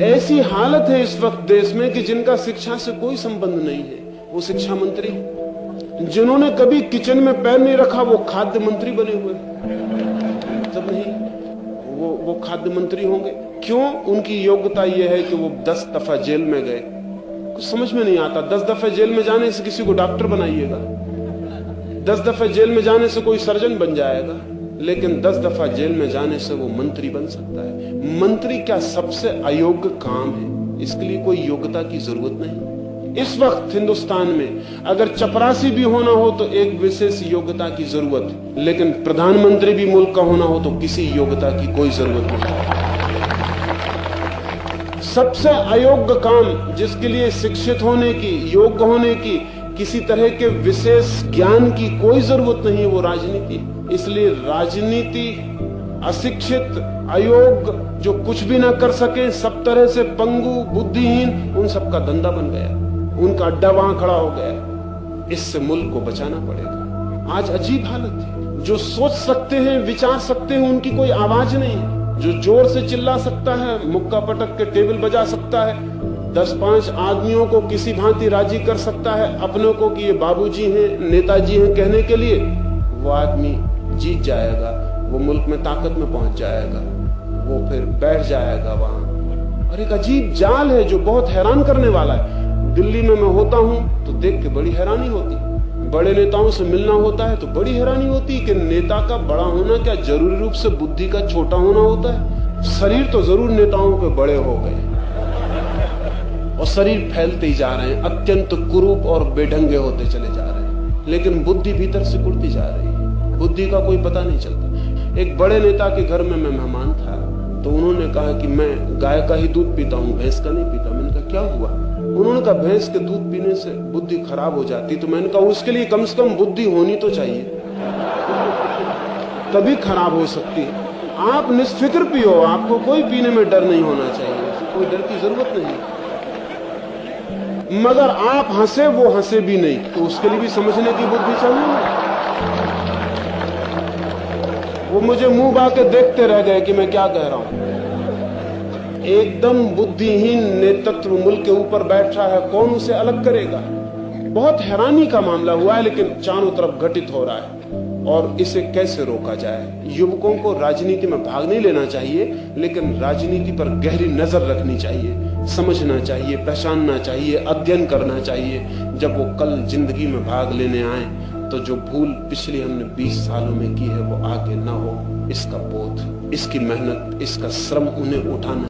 ऐसी हालत है इस वक्त देश में कि जिनका शिक्षा से कोई संबंध नहीं है वो शिक्षा मंत्री, जिन्होंने कभी किचन में पैर नहीं रखा वो खाद्य मंत्री बने हुए। जब नहीं वो खाद्य मंत्री होंगे क्यों? उनकी योग्यता यह है कि वो 10 दफा जेल में गए। कुछ समझ में नहीं आता। 10 दफे जेल में जाने से किसी को डॉक्टर बनाइएगा, 10 दफे जेल में जाने से कोई सर्जन बन जाएगा, लेकिन 10 दफा जेल में जाने से वो मंत्री बन सकता है। मंत्री क्या सबसे अयोग्य काम है? इसके लिए कोई योग्यता की जरूरत नहीं। इस वक्त हिंदुस्तान में अगर चपरासी भी होना हो तो एक विशेष योग्यता की जरूरत है, लेकिन प्रधानमंत्री भी मुल्क का होना हो तो किसी योग्यता की कोई जरूरत नहीं। सबसे अयोग्य काम जिसके लिए शिक्षित होने की, योग्य होने की, किसी तरह के विशेष ज्ञान की कोई जरूरत नहीं है, वो राजनीति। इसलिए राजनीति अशिक्षित, अयोग्य, जो कुछ भी ना कर सके, सब तरह से पंगु, बुद्धिहीन, उन सबका धंधा बन गया, उनका अड्डा वहां खड़ा हो गया। इससे मुल्क को बचाना पड़ेगा। आज अजीब हालत है। जो सोच सकते हैं, विचार सकते हैं, उनकी कोई आवाज नहीं है। जो जोर से चिल्ला सकता है, मुक्का पटक के टेबल बजा सकता है, 10-5 आदमियों को किसी भांति राजी कर सकता है अपनों को कि ये बाबूजी हैं, नेताजी हैं कहने के लिए, वो आदमी जीत जाएगा, वो मुल्क में ताकत में पहुंच जाएगा, वो फिर बैठ जाएगा वहां। और एक अजीब जाल है जो बहुत हैरान करने वाला है। दिल्ली में मैं होता हूं तो देख के बड़ी हैरानी होती। बड़े नेताओं से मिलना होता है तो बड़ी हैरानी होती कि नेता का बड़ा होना क्या जरूरी रूप से बुद्धि का छोटा होना होता है? शरीर तो जरूर नेताओं के बड़े हो गए और शरीर फैलते ही जा रहे हैं, अत्यंत कुरूप और बेढंगे होते चले जा रहे हैं, लेकिन बुद्धि भीतर से कुड़ती जा रही है। बुद्धि का कोई पता नहीं चलता। एक बड़े नेता के घर में मैं मेहमान था तो उन्होंने कहा कि मैं गाय का ही दूध पीता हूँ, भैंस का नहीं पीता। मैंने कहा क्या हुआ? उन्होंने कहा भैंस के दूध पीने से बुद्धि खराब हो जाती। तो मैंने कहा उसके लिए कम से कम बुद्धि होनी तो चाहिए, तभी खराब हो सकती है। आप निष्फिक्र पियो, आपको कोई पीने में डर नहीं होना चाहिए, कोई डर की जरूरत नहीं। मगर आप हंसे, वो हंसे भी नहीं, तो उसके लिए भी समझने की बुद्धि चाहिए। वो मुझे मुंह बा के देखते रह गए कि मैं क्या कह रहा हूं। एकदम बुद्धिहीन नेतृत्व मुल्क के ऊपर बैठ रहा है, कौन उसे अलग करेगा? बहुत हैरानी का मामला हुआ है, लेकिन चारों तरफ घटित हो रहा है। और इसे कैसे रोका जाए? युवकों को राजनीति में भाग नहीं लेना चाहिए, लेकिन राजनीति पर गहरी नजर रखनी चाहिए, समझना चाहिए, पहचानना चाहिए, अध्ययन करना चाहिए। जब वो कल जिंदगी में भाग लेने आए तो जो भूल पिछली हमने 20 सालों में की है वो आगे ना हो, इसका बोध, इसकी मेहनत, इसका श्रम उन्हें उठाना